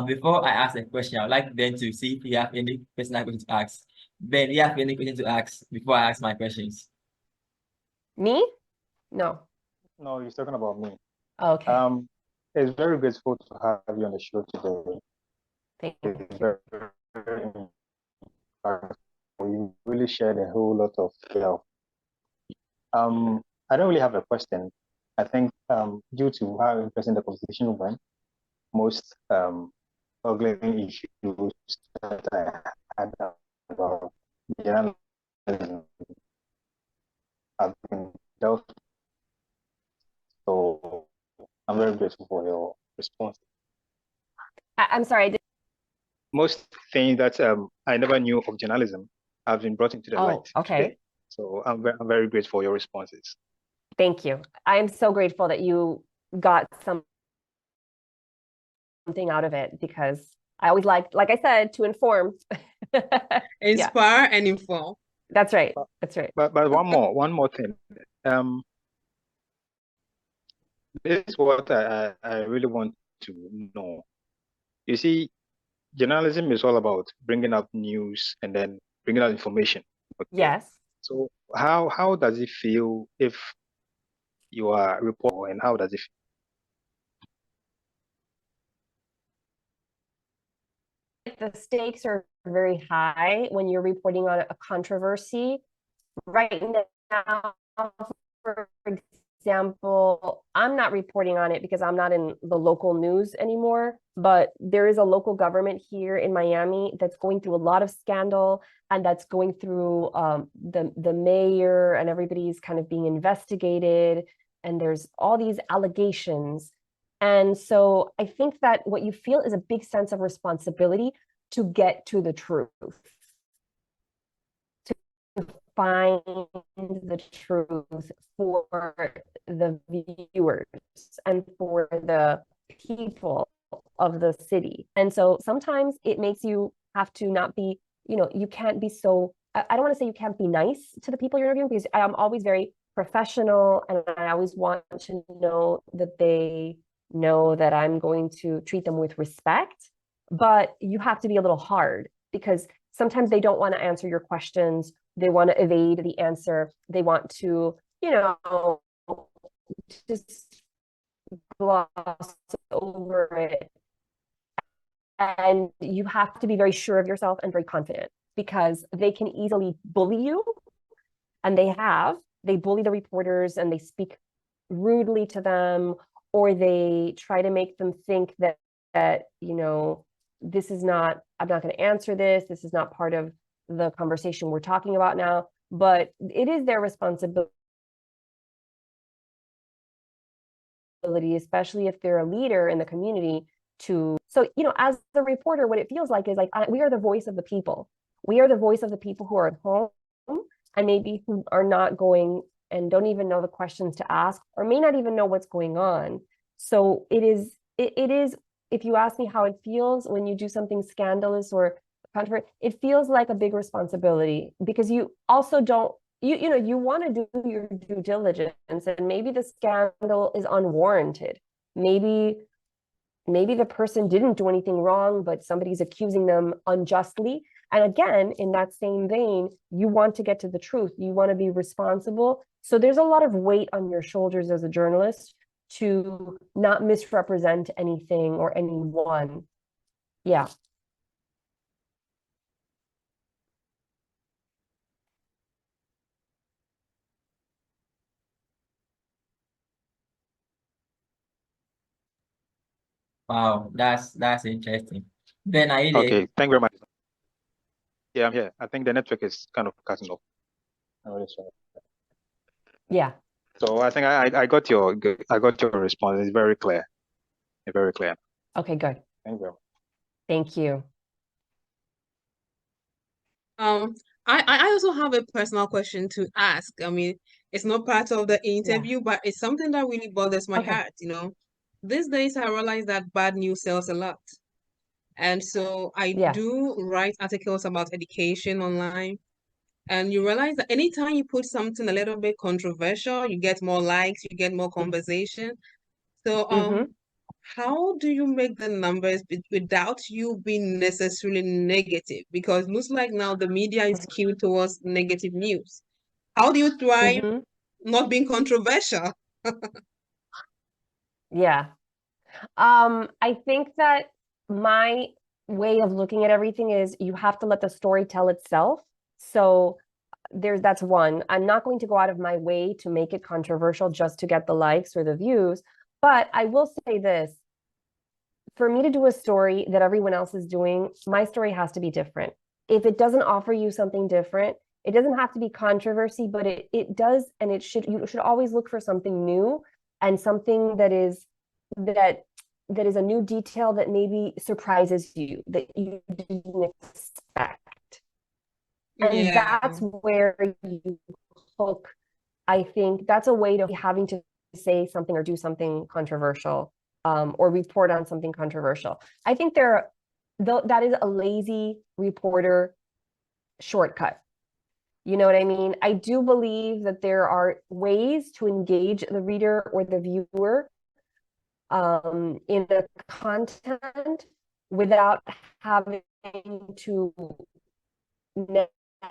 Before I ask a question, I'd like Ben to see if you have any question I'm going to ask. Ben, you have any question to ask before I ask my questions? Me? No. No, he's talking about me. Okay. It's very grateful to have you on the show today. Thank you. You really shared a whole lot of help. I don't really have a question. I think due to how interesting the conversation went, most ugly issues that I had about journalism have been dealt with. So I'm very grateful for your response. I'm sorry. Most things that I never knew of journalism have been brought into the light. Okay. Today. So I'm very grateful for your responses. Thank you. I am so grateful that you got something out of it, because I always like I said, to inform. Inspire and inform. That's right. That's right. But one more thing. This is what I really want to know. You see, journalism is all about bringing out news and then bringing out information. Okay? Yes. So how does it feel if you are a reporter, and how does it feel? The stakes are very high when you're reporting on a controversy. Right now, for example, I'm not reporting on it because I'm not in the local news anymore, but there is a local government here in Miami that's going through a lot of scandal, and that's going through the mayor, and everybody's kind of being investigated, and there's all these allegations. And so I think that what you feel is a big sense of responsibility to get to the truth, to find the truth for the viewers and for the people of the city. And so sometimes it makes you have to not be, you can't be so, I don't want to say you can't be nice to the people you're interviewing, because I'm always very professional, and I always want to know that they know that I'm going to treat them with respect. But you have to be a little hard, because sometimes they don't want to answer your questions. They want to evade the answer. They want to, just gloss over it. And you have to be very sure of yourself and very confident, because they can easily bully you. And they bully the reporters, and they speak rudely to them, or they try to make them think that this is not, I'm not going to answer this. This is not part of the conversation we're talking about now. But it is their responsibility, especially if they're a leader in the community, so as the reporter, what it feels like is like, we are the voice of the people. We are the voice of the people who are at home, and maybe who are not going and don't even know the questions to ask, or may not even know what's going on. So it is, if you ask me how it feels when you do something scandalous or controversial, it feels like a big responsibility, because you also don't, you want to do your due diligence, and maybe the scandal is unwarranted. Maybe the person didn't do anything wrong, but somebody's accusing them unjustly. And again, in that same vein, you want to get to the truth. You want to be responsible. So there's a lot of weight on your shoulders as a journalist to not misrepresent anything or anyone. Yeah. Wow, that's interesting. Ben, are you there? Okay, thank you very much. Yeah, I'm here. I think the network is kind of cutting off. Oh, that's right. Yeah. So I think I got your response. It's very clear. Very clear. Okay, good. Thank you. Thank you. I also have a personal question to ask. I mean, it's not part of the interview, but it's something that really bothers my heart, These days I realize that bad news sells a lot. And so I do write articles about education online. And you realize that anytime you put something a little bit controversial, you get more likes, you get more conversation. So how do you make the numbers without you being necessarily negative? Because it looks like now the media is skewed towards negative news. How do you thrive not being controversial? Yeah. I think that my way of looking at everything is you have to let the story tell itself. So that's one. I'm not going to go out of my way to make it controversial just to get the likes or the views. But I will say this, for me to do a story that everyone else is doing, my story has to be different. If it doesn't offer you something different, it doesn't have to be controversy, but it does, and you should always look for something new, and something that is a new detail that maybe surprises you, that you didn't expect. And that's where you hook. I think that's a way to having to say something or do something controversial, or report on something controversial. I think that is a lazy reporter shortcut. You know what I mean? I do believe that there are ways to engage the reader or the viewer in the content without having to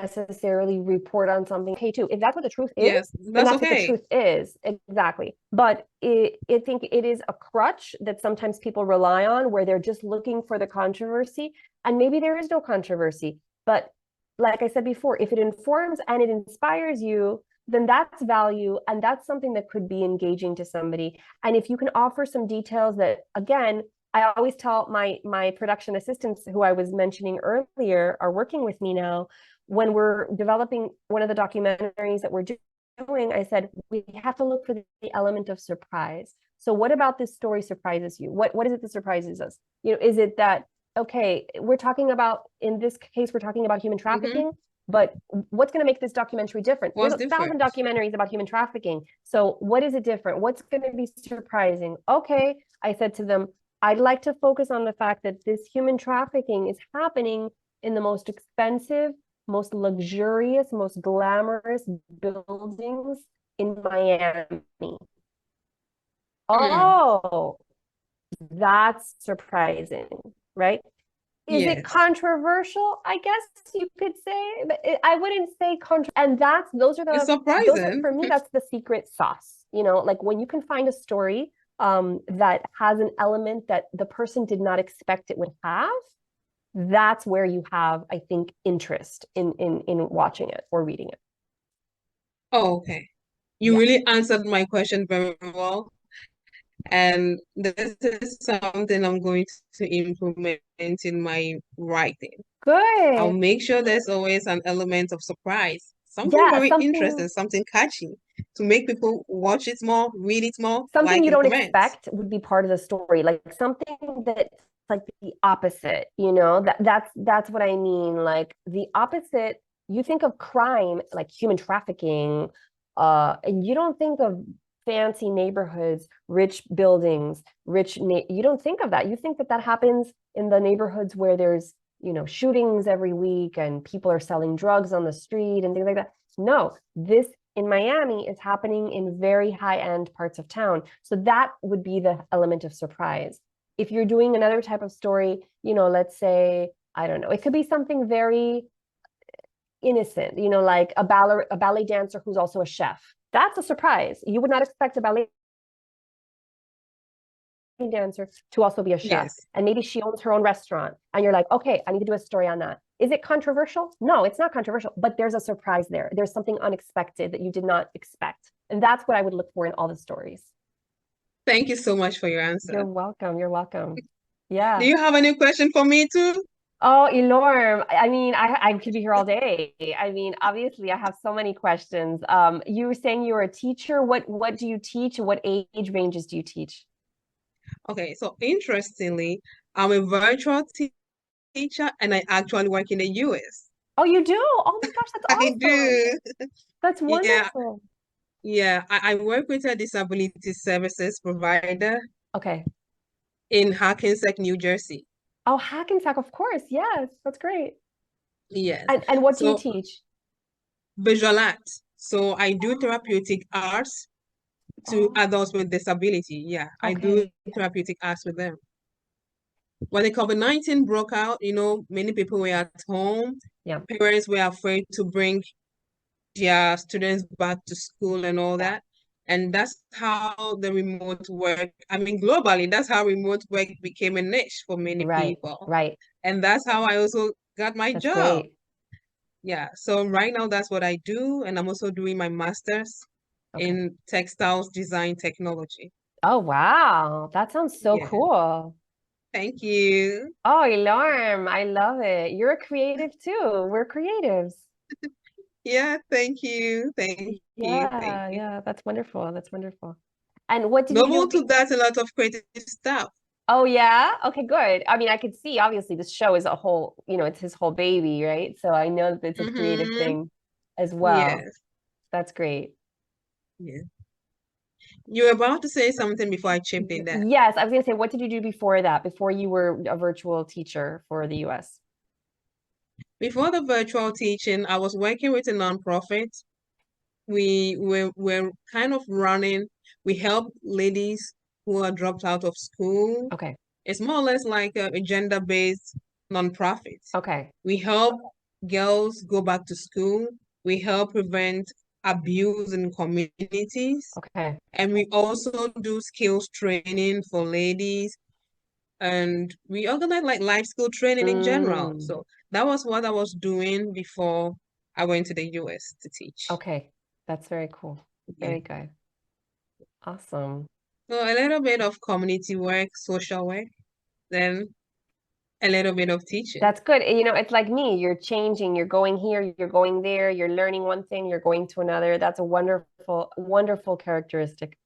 necessarily report on something. Okay, too, if that's what the truth is, then that's what the truth is. Exactly. But I think it is a crutch that sometimes people rely on, where they're just looking for the controversy, and maybe there is no controversy. But like I said before, if it informs and it inspires you, then that's value, and that's something that could be engaging to somebody. And if you can offer some details that, again, I always tell my production assistants who I was mentioning earlier are working with me now, when we're developing one of the documentaries that we're doing, I said, we have to look for the element of surprise. So what about this story surprises you? What is it that surprises us? Is it that, okay, we're talking about, in this case, we're talking about human trafficking, but what's going to make this documentary different? There's 1,000 documentaries about human trafficking. So what is it different? What's going to be surprising? Okay, I said to them, I'd like to focus on the fact that this human trafficking is happening in the most expensive, most luxurious, most glamorous buildings in Miami. Oh, that's surprising, right? Is it controversial? I guess you could say, but I wouldn't say and those are surprising. For me, that's the secret sauce. Like when you can find a story that has an element that the person did not expect it would have, that's where you have, I think, interest in watching it or reading it. Oh, okay. You really answered my question very well. And this is something I'm going to implement in my writing. Good. I'll make sure there's always an element of surprise, something very interesting, something catchy to make people watch it more, read it more. Something you don't expect would be part of the story, like something that's like the opposite, that's what I mean. Like the opposite, you think of crime, like human trafficking, and you don't think of fancy neighborhoods, rich buildings, you don't think of that. You think that happens in the neighborhoods where there's, shootings every week and people are selling drugs on the street and things like that. No, this in Miami is happening in very high-end parts of town. So that would be the element of surprise. If you're doing another type of story, let's say, I don't know, it could be something very innocent, like a ballet dancer who's also a chef. That's a surprise. You would not expect a ballet dancer to also be a chef. And maybe she owns her own restaurant. And you're like, okay, I need to do a story on that. Is it controversial? No, it's not controversial, but there's a surprise there. There's something unexpected that you did not expect. And that's what I would look for in all the stories. Thank you so much for your answer. You're welcome. You're welcome. Yeah. Do you have any question for me too? Oh, Ilorm, I mean, I could be here all day. I mean, obviously, I have so many questions. You were saying you were a teacher. What do you teach? What age ranges do you teach? Okay, so interestingly, I'm a virtual teacher and I actually work in the US. Oh, you do? Oh my gosh, that's awesome. I do. That's wonderful. Yeah, I work with a disability services provider. Okay. In Hackensack, New Jersey. Oh, Hackensack, of course. Yes, that's great. Yes. And what do you teach? Visual arts. So I do therapeutic arts to adults with disability. Yeah, I do therapeutic arts with them. When the COVID-19 broke out, many people were at home. Yeah. Parents were afraid to bring their students back to school and all that. And that's how the remote work, globally, that's how remote work became a niche for many people. Right. And that's how I also got my job. Great. Yeah. So right now, that's what I do. And I'm also doing my master's in textiles design technology. Oh, wow. That sounds so cool. Thank you. Oh, Ilorm, I love it. You're a creative too. We're creatives. Yeah, thank you. Thank you. Yeah, that's wonderful. That's wonderful. And what did you do? To that, a lot of creative stuff. Oh, yeah? Okay, good. I mean, I could see, obviously, this show is a whole, it's his whole baby, right? So I know that it's a creative thing as well. Yes. That's great. Yeah. You were about to say something before I chipped in there. Yes, I was going to say, what did you do before that, before you were a virtual teacher for the US? Before the virtual teaching, I was working with a nonprofit. We were kind of running, we help ladies who are dropped out of school. Okay. It's more or less like a gender-based nonprofit. Okay. We help girls go back to school. We help prevent abuse in communities. Okay. And we also do skills training for ladies. And we organize like life skill training in general. So that was what I was doing before I went to the US to teach. Okay. That's very cool. Very good. Awesome. So a little bit of community work, social work, then a little bit of teaching. That's good. You know, it's like me. You're changing. You're going here. You're going there. You're learning one thing. You're going to another. That's a wonderful, wonderful characteristic.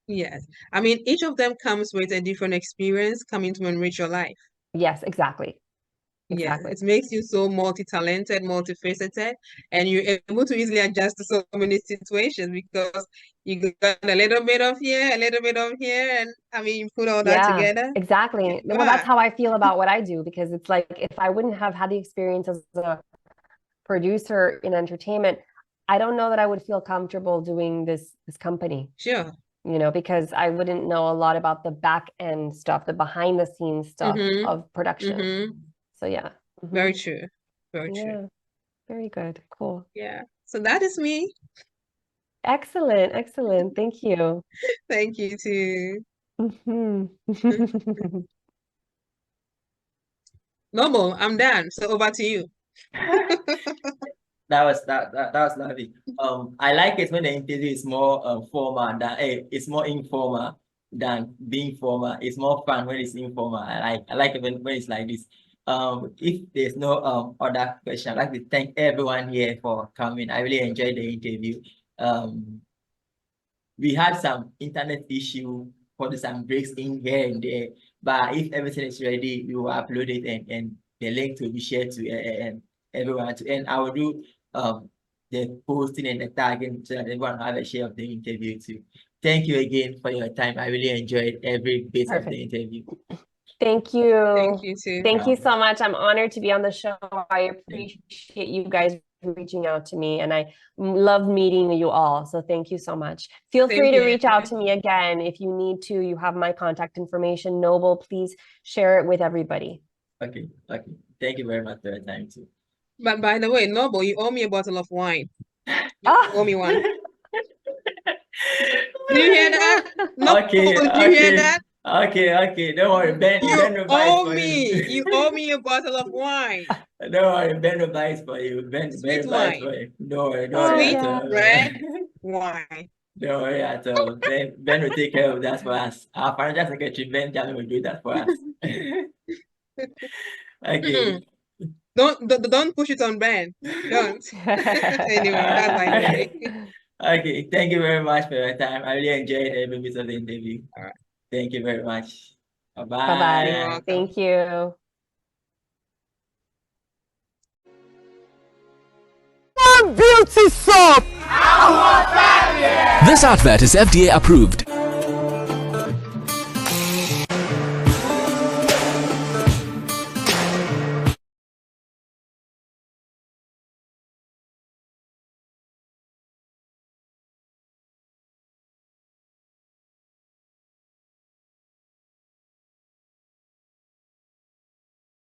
Yes. I mean, each of them comes with a different experience coming to enrich your life. Yes, exactly. Yeah, Exactly. it makes you so multi-talented, multifaceted, and you're able to easily adjust to so many situations because you got a little bit of here, a little bit of here, and I mean, you put all that Yeah, together. exactly. You Well, that's are. how I feel about what I do, because it's like if I wouldn't have had the experience as a producer in entertainment, I don't know that I would feel comfortable doing this company, Sure. you know, because I wouldn't know a lot about the back end stuff, the behind the scenes stuff of production. So yeah. Very true. Very true. Yeah. Very good. Cool. Yeah. So that is me. Excellent. Excellent. Thank you. Thank you too. Normal, I'm done. So over to you. That was lovely. I like it when the interview is more formal than it's more informal than being formal. It's more fun when it's informal. I like it when it's like this. If there's no other question, I'd like to thank everyone here for coming. I really enjoyed the interview. We had some internet issue, put some breaks in here and there, but if everything is ready, we will upload it and the link will be shared to everyone. And I will do the posting and the tagging so that everyone have a share of the interview too. Thank you again for your time. I really enjoyed every bit of the interview. Thank you. Thank you too. Thank you so much. I'm honored to be on the show. I appreciate you guys reaching out to me, and I love meeting you all. So thank you so much. Feel free to reach out to me again if you need to. You have my contact information. Noble, please share it with everybody. Okay. Thank you very much for your time too. But by the way, Noble, you owe me a bottle of wine. You owe me one. Do you hear that? Okay. Do you hear that? Okay. Don't worry, Ben. You Ben will buy it for you. You owe me a bottle of wine. Don't worry, Ben will buy it for you. Ben will buy it for you. Don't worry Sweet at all. red wine. Don't worry at all. Ben will take care of that for us. Our financial secretary, Ben Jami, will do that for us. Okay. Don't push it on Ben. Don't. Anyway, that's my name. Okay, thank you very much for your time. I really enjoyed every bit of the interview. All right. Thank you very much. Bye-bye. Bye-bye. Thank you. Beauty soap! This advert is FDA approved.